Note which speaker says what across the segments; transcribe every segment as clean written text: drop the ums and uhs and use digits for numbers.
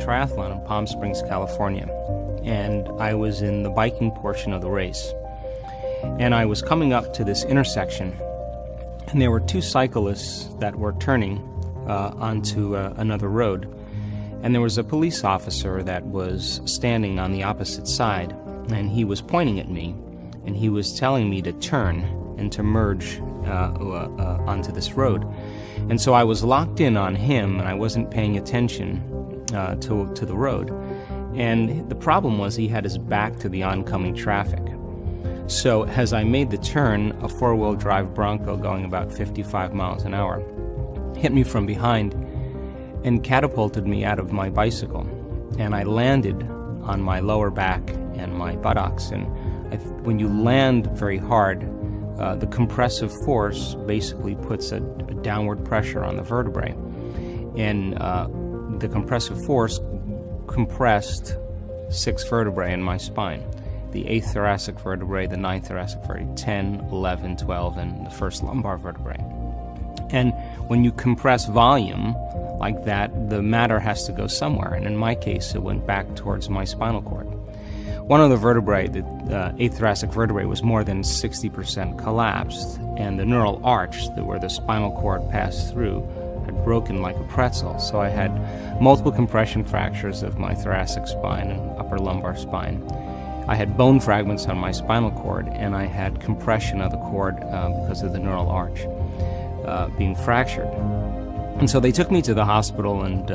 Speaker 1: triathlon in Palm Springs, California, and I was in the biking portion of the race. And I was coming up to this intersection, and there were two cyclists that were turning onto another road. And there was a police officer that was standing on the opposite side, and he was pointing at me, and he was telling me to turn and to merge onto this road. And so I was locked in on him, and I wasn't paying attention to the road. And the problem was he had his back to the oncoming traffic. So as I made the turn, a four-wheel drive Bronco going about 55 miles an hour hit me from behind and catapulted me out of my bicycle. And I landed on my lower back and my buttocks. And when you land very hard, the compressive force basically puts a downward pressure on the vertebrae. And the compressive force compressed 6 vertebrae in my spine. The 8th thoracic vertebrae, the 9th thoracic vertebrae, 10, 11, 12, and the first lumbar vertebrae. And when you compress volume like that, the matter has to go somewhere. And in my case, it went back towards my spinal cord. One of the vertebrae, the 8th thoracic vertebrae, was more than 60% collapsed, and the neural arch, where the spinal cord passed through, had broken like a pretzel. So I had multiple compression fractures of my thoracic spine and upper lumbar spine. I had bone fragments on my spinal cord, and I had compression of the cord because of the neural arch being fractured. And so they took me to the hospital, and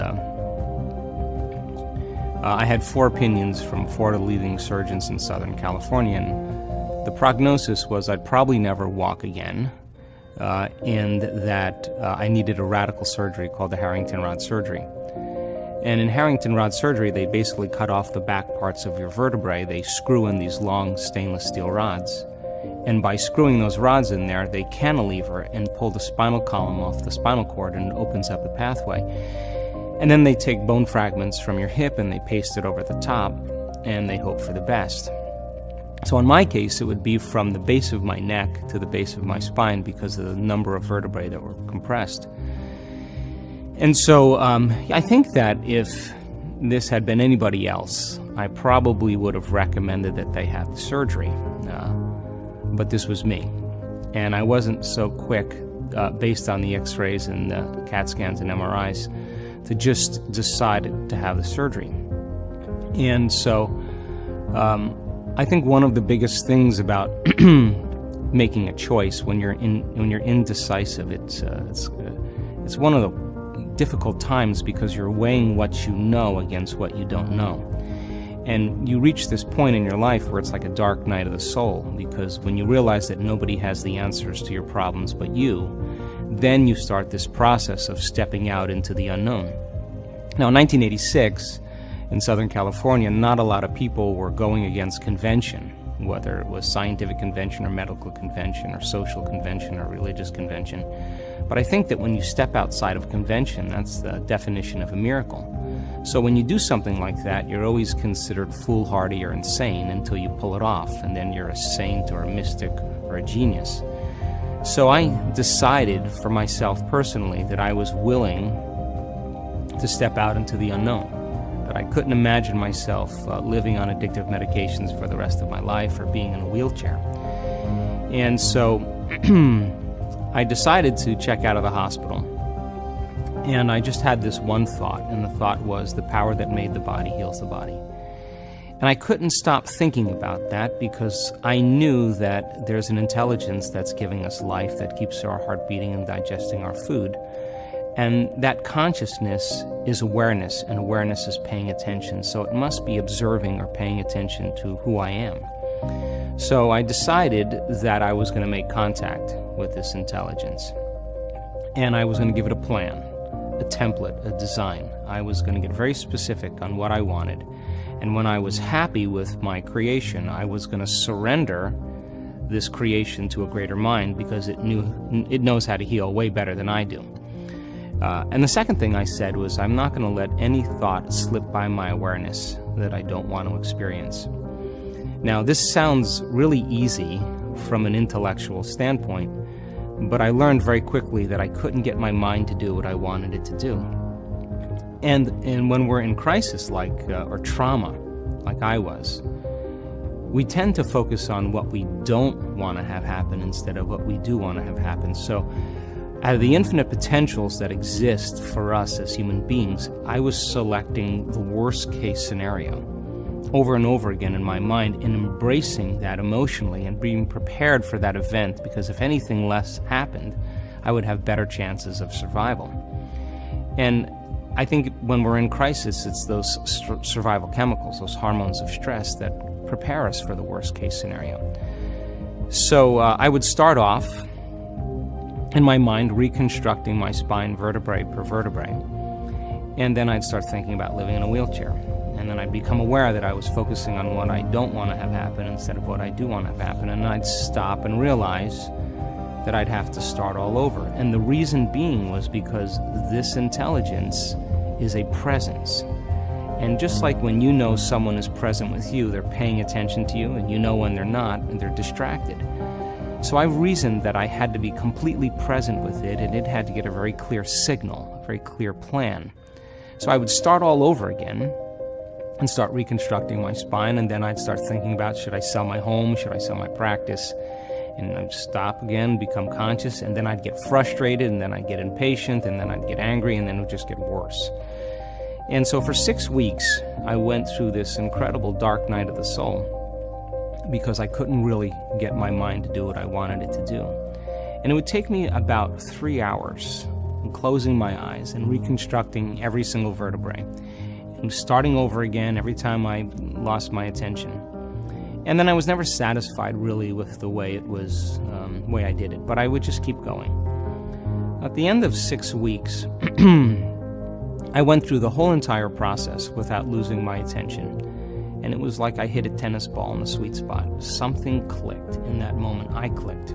Speaker 1: I had 4 opinions from 4 leading surgeons in Southern California, and the prognosis was I'd probably never walk again, and that I needed a radical surgery called the Harrington rod surgery. And in Harrington rod surgery, they basically cut off the back parts of your vertebrae. They screw in these long stainless steel rods. And by screwing those rods in there, they cantilever and pull the spinal column off the spinal cord, and it opens up a pathway. And then they take bone fragments from your hip and they paste it over the top, and they hope for the best. So in my case, it would be from the base of my neck to the base of my spine because of the number of vertebrae that were compressed. And so I think that if this had been anybody else, I probably would have recommended that they have the surgery. But this was me. And I wasn't so quick, based on the x-rays and the CAT scans and MRIs, to just decide to have the surgery. And so I think one of the biggest things about making a choice when you're indecisive, it's one of the difficult times because you're weighing what you know against what you don't know. And you reach this point in your life where it's like a dark night of the soul, because when you realize that nobody has the answers to your problems but you, then you start this process of stepping out into the unknown. Now, in 1986, in Southern California, not a lot of people were going against convention, whether it was scientific convention or medical convention or social convention or religious convention. But I think that when you step outside of convention, that's the definition of a miracle. So when you do something like that, you're always considered foolhardy or insane until you pull it off, and then you're a saint or a mystic or a genius. So I decided for myself personally that I was willing to step out into the unknown, that I couldn't imagine myself living on addictive medications for the rest of my life or being in a wheelchair. And so I decided to check out of the hospital. And I just had this one thought, and the thought was, the power that made the body heals the body. And I couldn't stop thinking about that because I knew that there's an intelligence that's giving us life, that keeps our heart beating and digesting our food. And that consciousness is awareness, and awareness is paying attention. So it must be observing or paying attention to who I am. So I decided that I was going to make contact with this intelligence. And I was going to give it a plan, a template, a design. I was going to get very specific on what I wanted. And when I was happy with my creation, I was going to surrender this creation to a greater mind because it knows how to heal way better than I do. And the second thing I said was, I'm not going to let any thought slip by my awareness that I don't want to experience. Now, this sounds really easy from an intellectual standpoint, but I learned very quickly that I couldn't get my mind to do what I wanted it to do. And when we're in crisis, or trauma, like I was, we tend to focus on what we don't want to have happen instead of what we do want to have happen. So out of the infinite potentials that exist for us as human beings, I was selecting the worst case scenario over and over again in my mind and embracing that emotionally and being prepared for that event, because if anything less happened, I would have better chances of survival. And I think when we're in crisis, it's those survival chemicals, those hormones of stress that prepare us for the worst case scenario. So I would start off in my mind reconstructing my spine vertebrae per vertebrae, and then I'd start thinking about living in a wheelchair. And then I'd become aware that I was focusing on what I don't want to have happen instead of what I do want to have happen, and I'd stop and realize that I'd have to start all over. And the reason being was because this intelligence is a presence. And just like when you know someone is present with you, they're paying attention to you, and you know when they're not, and they're distracted. So I reasoned that I had to be completely present with it, and it had to get a very clear signal, a very clear plan. So I would start all over again and start reconstructing my spine, and then I'd start thinking about, should I sell my home, should I sell my practice? And I'd stop again, become conscious, and then I'd get frustrated, and then I'd get impatient, and then I'd get angry, and then it would just get worse. And so for 6 weeks, I went through this incredible dark night of the soul because I couldn't really get my mind to do what I wanted it to do. And it would take me about 3 hours closing my eyes and reconstructing every single vertebrae and starting over again every time I lost my attention. And then I was never satisfied really with the way it was, the way I did it, but I would just keep going. At the end of 6 weeks, I went through the whole entire process without losing my attention, and it was like I hit a tennis ball in the sweet spot. Something clicked in that moment. I clicked.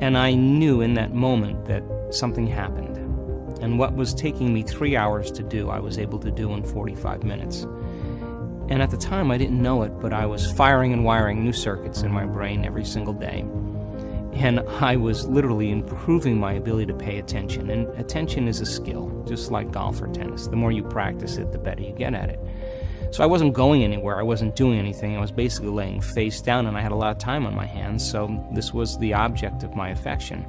Speaker 1: And I knew in that moment that something happened. And what was taking me 3 hours to do, I was able to do in 45 minutes. And at the time, I didn't know it, but I was firing and wiring new circuits in my brain every single day. And I was literally improving my ability to pay attention. And attention is a skill, just like golf or tennis. The more you practice it, the better you get at it. So I wasn't going anywhere. I wasn't doing anything. I was basically laying face down, and I had a lot of time on my hands, so this was the object of my affection.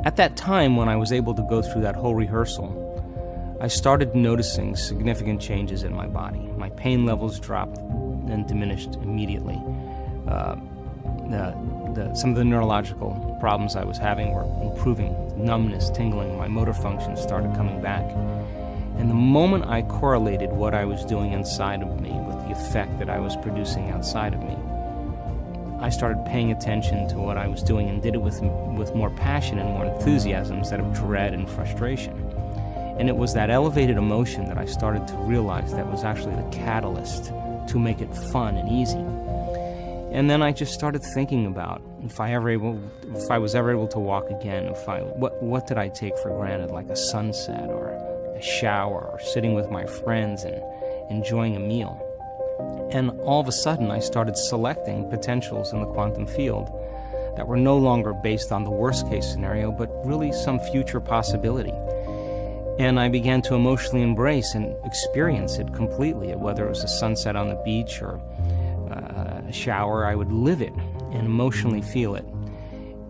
Speaker 1: At that time, when I was able to go through that whole rehearsal, I started noticing significant changes in my body. My pain levels dropped and diminished immediately. Some of the neurological problems I was having were improving. Numbness, tingling, my motor function started coming back. And the moment I correlated what I was doing inside of me with the effect that I was producing outside of me, I started paying attention to what I was doing and did it with more passion and more enthusiasm instead of dread and frustration. And it was that elevated emotion that I started to realize that was actually the catalyst to make it fun and easy. And then I just started thinking about if I was ever able to walk again, what did I take for granted, like a sunset or a shower or sitting with my friends and enjoying a meal. And all of a sudden I started selecting potentials in the quantum field that were no longer based on the worst case scenario, but really some future possibility. And I began to emotionally embrace and experience it completely, whether it was a sunset on the beach or a shower. I would live it and emotionally feel it.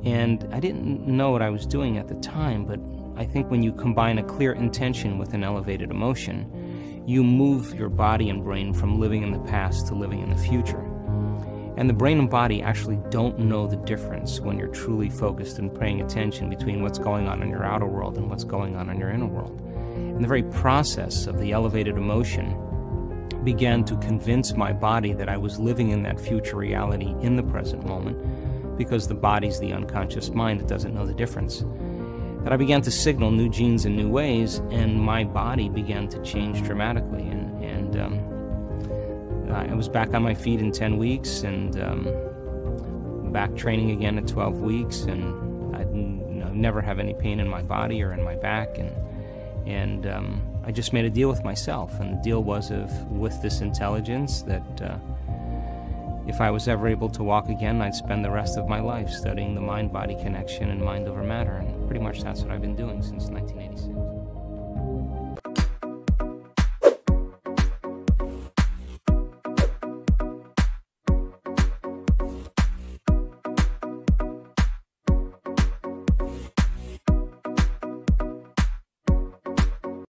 Speaker 1: And I didn't know what I was doing at the time, but I think when you combine a clear intention with an elevated emotion, you move your body and brain from living in the past to living in the future. And the brain and body actually don't know the difference when you're truly focused and paying attention between what's going on in your outer world and what's going on in your inner world. And the very process of the elevated emotion began to convince my body that I was living in that future reality in the present moment, because the body's the unconscious mind that doesn't know the difference. That I began to signal new genes in new ways, and my body began to change dramatically. And I was back on my feet in 10 weeks, and back training again at 12 weeks, and I'd never have any pain in my body or in my back, and I just made a deal with myself, and the deal was with this intelligence that if I was ever able to walk again, I'd spend the rest of my life studying the mind-body connection and mind over matter, and pretty much that's what I've been doing since 1986.